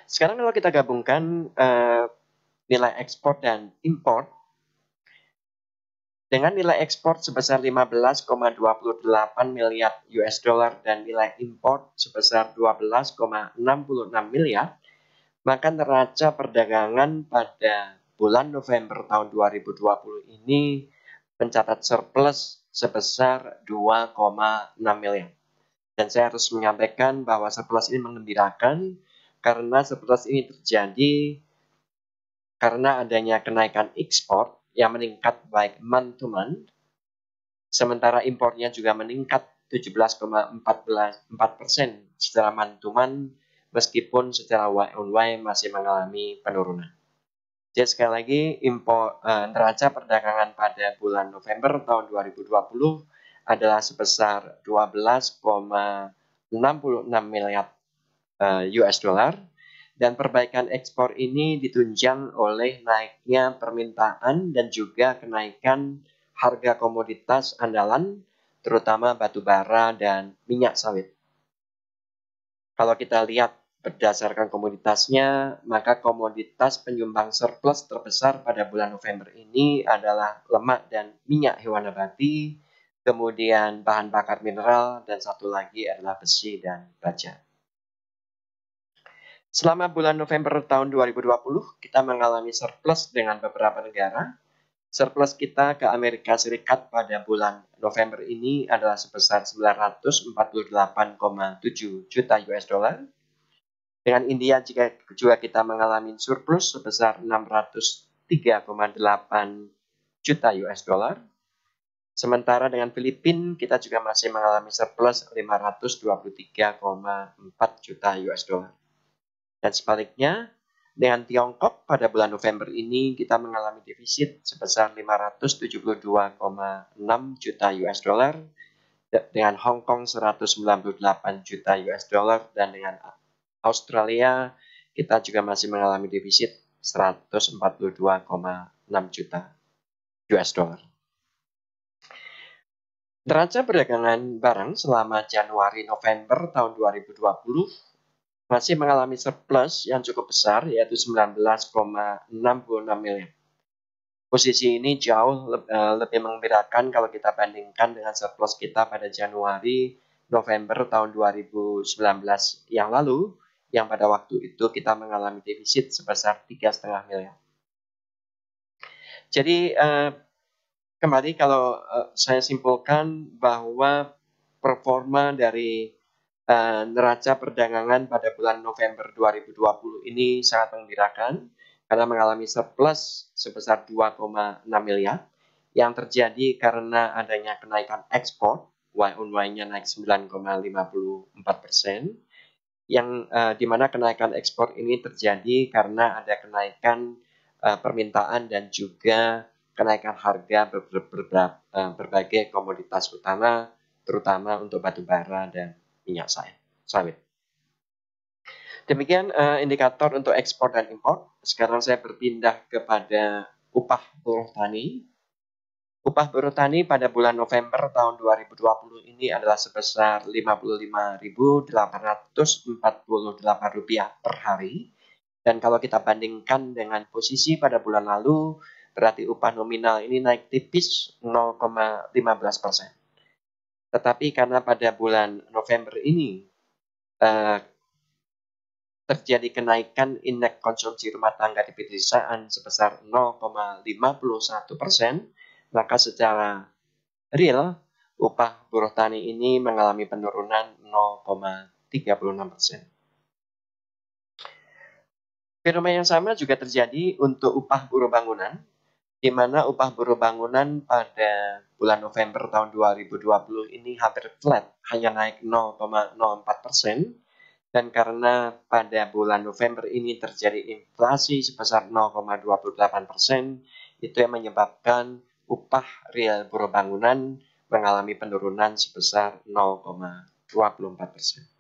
Sekarang kalau kita gabungkan nilai ekspor dan impor, dengan nilai ekspor sebesar 15,28 miliar US dollar dan nilai impor sebesar 12,66 miliar, maka neraca perdagangan pada bulan November tahun 2020 ini mencatat surplus sebesar 2,6 miliar. Dan saya harus menyampaikan bahwa surplus ini mengembirakan karena surplus ini terjadi karena adanya kenaikan ekspor yang meningkat baik month to month, sementara impornya juga meningkat 17,14% secara month to month, meskipun secara Y on Y masih mengalami penurunan. Jadi sekali lagi, neraca perdagangan pada bulan November tahun 2020 adalah sebesar 12,66 miliar US dollar, dan perbaikan ekspor ini ditunjang oleh naiknya permintaan dan juga kenaikan harga komoditas andalan, terutama batu bara dan minyak sawit. Kalau kita lihat berdasarkan komoditasnya, maka komoditas penyumbang surplus terbesar pada bulan November ini adalah lemak dan minyak hewan nabati, kemudian bahan bakar mineral, dan satu lagi adalah besi dan baja. Selama bulan November tahun 2020, kita mengalami surplus dengan beberapa negara. Surplus kita ke Amerika Serikat pada bulan November ini adalah sebesar 948,7 juta US dollar. Dengan India juga kita mengalami surplus sebesar 603,8 juta US dollar. Sementara dengan Filipina kita juga masih mengalami surplus 523,4 juta US dollar. Dan sebaliknya, dengan Tiongkok pada bulan November ini kita mengalami defisit sebesar 572,6 juta US dollar, dengan Hong Kong 198 juta US dollar, dan dengan Australia kita juga masih mengalami defisit 142,6 juta US dollar. Neraca perdagangan barang selama Januari-November tahun 2020 masih mengalami surplus yang cukup besar, yaitu 19,66 miliar. Posisi ini jauh lebih mengembirakan kalau kita bandingkan dengan surplus kita pada Januari-November tahun 2019 yang lalu, yang pada waktu itu kita mengalami defisit sebesar 3,5 miliar. Jadi kembali kalau saya simpulkan bahwa performa dari neraca perdagangan pada bulan November 2020 ini sangat menggembirakan karena mengalami surplus sebesar 2,6 miliar yang terjadi karena adanya kenaikan ekspor, Y on Y-nya naik 9,54%, yang dimana kenaikan ekspor ini terjadi karena ada kenaikan permintaan dan juga kenaikan harga berbagai komoditas utama, terutama untuk batu bara dan minyak sawit. Demikian indikator untuk ekspor dan impor. Sekarang saya berpindah kepada upah buruh tani. Upah buruh tani pada bulan November tahun 2020 ini adalah sebesar Rp55.848 per hari. Dan kalau kita bandingkan dengan posisi pada bulan lalu, berarti upah nominal ini naik tipis 0,15%. Tetapi karena pada bulan November ini terjadi kenaikan indeks konsumsi rumah tangga di pedesaan sebesar 0,51%, maka secara real upah buruh tani ini mengalami penurunan 0,36%. Fenomena yang sama juga terjadi untuk upah buruh bangunan, di mana upah buruh bangunan pada bulan November tahun 2020 ini hampir flat, hanya naik 0,04%. Dan karena pada bulan November ini terjadi inflasi sebesar 0,28%, itu yang menyebabkan upah real buruh bangunan mengalami penurunan sebesar 0,24%.